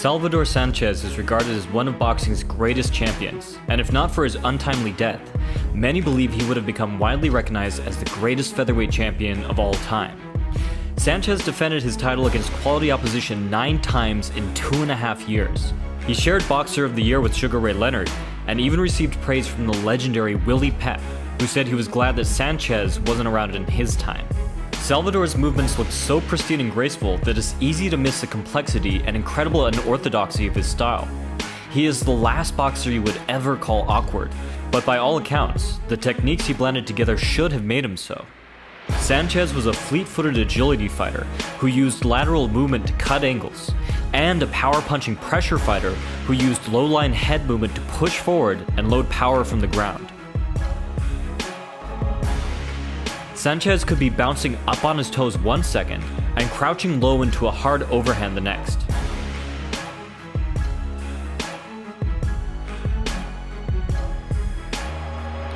Salvador Sanchez is regarded as one of boxing's greatest champions, and if not for his untimely death, many believe he would have become widely recognized as the greatest featherweight champion of all time. Sanchez defended his title against quality opposition 9 times in 2.5 years. He shared Boxer of the Year with Sugar Ray Leonard, and even received praise from the legendary Willie Pep, who said he was glad that Sanchez wasn't around in his time. Salvador's movements looked so pristine and graceful that it's easy to miss the complexity and incredible unorthodoxy of his style. He is the last boxer you would ever call awkward, but by all accounts, the techniques he blended together should have made him so. Sanchez was a fleet-footed agility fighter who used lateral movement to cut angles, and a power-punching pressure fighter who used low-line head movement to push forward and load power from the ground. Sanchez could be bouncing up on his toes 1 second and crouching low into a hard overhand the next.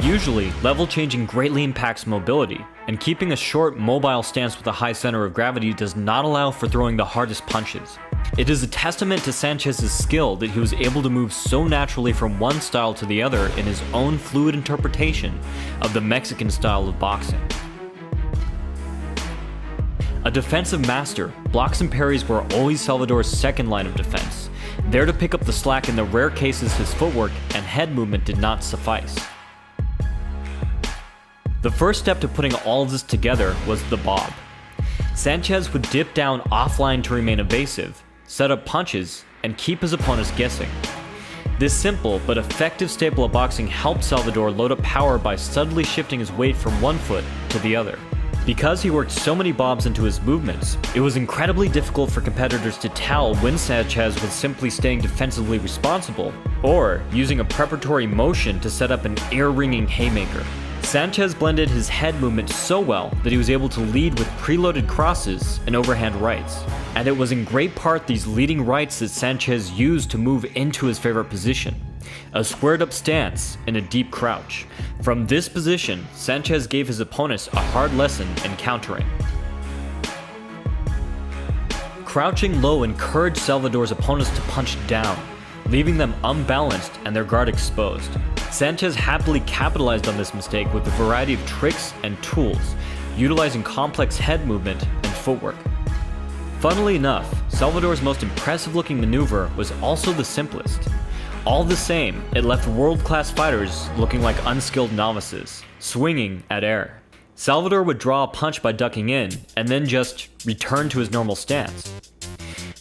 Usually, level changing greatly impacts mobility, and keeping a short, mobile stance with a high center of gravity does not allow for throwing the hardest punches. It is a testament to Sanchez's skill that he was able to move so naturally from one style to the other in his own fluid interpretation of the Mexican style of boxing. A defensive master, blocks and parries were always Salvador's second line of defense, there to pick up the slack in the rare cases his footwork and head movement did not suffice. The first step to putting all of this together was the bob. Sanchez would dip down offline to remain evasive, set up punches, and keep his opponents guessing. This simple but effective staple of boxing helped Salvador load up power by subtly shifting his weight from one foot to the other. Because he worked so many bobs into his movements, it was incredibly difficult for competitors to tell when Sanchez was simply staying defensively responsible, or using a preparatory motion to set up an ear-ringing haymaker. Sanchez blended his head movement so well that he was able to lead with preloaded crosses and overhand rights. And it was in great part these leading rights that Sanchez used to move into his favorite position, a squared up stance in a deep crouch. From this position, Sanchez gave his opponents a hard lesson in countering. Crouching low encouraged Salvador's opponents to punch down, leaving them unbalanced and their guard exposed. Sanchez happily capitalized on this mistake with a variety of tricks and tools, utilizing complex head movement and footwork. Funnily enough, Salvador's most impressive-looking maneuver was also the simplest. All the same, it left world-class fighters looking like unskilled novices, swinging at air. Salvador would draw a punch by ducking in, and then just return to his normal stance.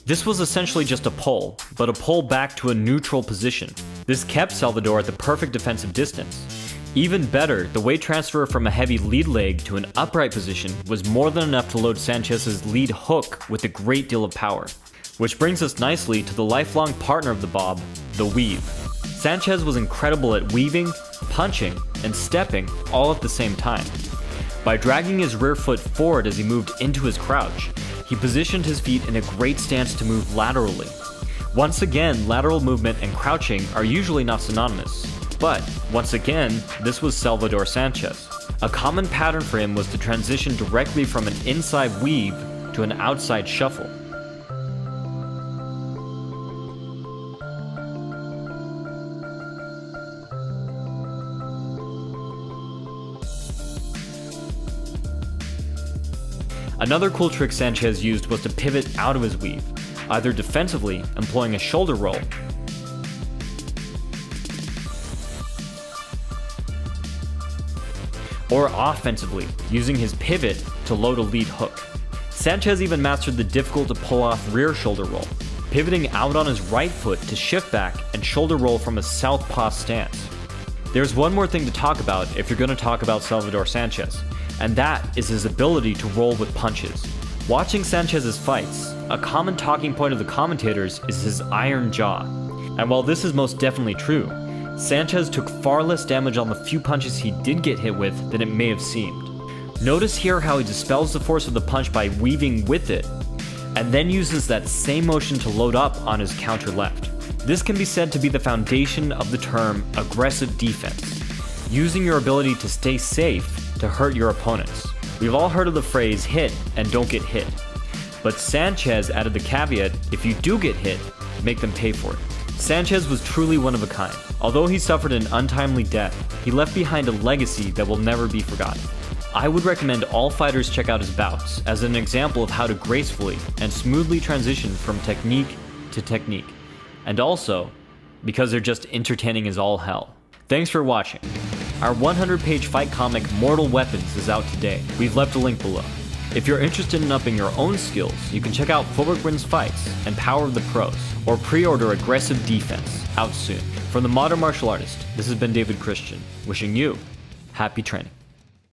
This was essentially just a pull, but a pull back to a neutral position. This kept Salvador at the perfect defensive distance. Even better, the weight transfer from a heavy lead leg to an upright position was more than enough to load Sanchez's lead hook with a great deal of power. Which brings us nicely to the lifelong partner of the bob, the weave. Sanchez was incredible at weaving, punching, and stepping all at the same time. By dragging his rear foot forward as he moved into his crouch, he positioned his feet in a great stance to move laterally. Once again, lateral movement and crouching are usually not synonymous. But, once again, this was Salvador Sanchez. A common pattern for him was to transition directly from an inside weave to an outside shuffle. Another cool trick Sanchez used was to pivot out of his weave, either defensively, employing a shoulder roll, or offensively, using his pivot to load a lead hook. Sanchez even mastered the difficult to pull off rear shoulder roll, pivoting out on his right foot to shift back and shoulder roll from a southpaw stance. There's one more thing to talk about if you're going to talk about Salvador Sanchez, and that is his ability to roll with punches. Watching Sanchez's fights, a common talking point of the commentators is his iron jaw. And while this is most definitely true, Sanchez took far less damage on the few punches he did get hit with than it may have seemed. Notice here how he dispels the force of the punch by weaving with it, and then uses that same motion to load up on his counter left. This can be said to be the foundation of the term aggressive defense, using your ability to stay safe to hurt your opponents. We've all heard of the phrase hit and don't get hit, but Sanchez added the caveat, if you do get hit, make them pay for it. Sanchez was truly one of a kind. Although he suffered an untimely death, he left behind a legacy that will never be forgotten. I would recommend all fighters check out his bouts as an example of how to gracefully and smoothly transition from technique to technique. And also, because they're just entertaining as all hell. Thanks for watching. Our 100-page fight comic Mortal Weapons is out today. We've left a link below. If you're interested in upping your own skills, you can check out Footwork Wins Fights and Power of the Pros, or pre-order Aggressive Defense, out soon. From the Modern Martial Artist, this has been David Christian, wishing you happy training.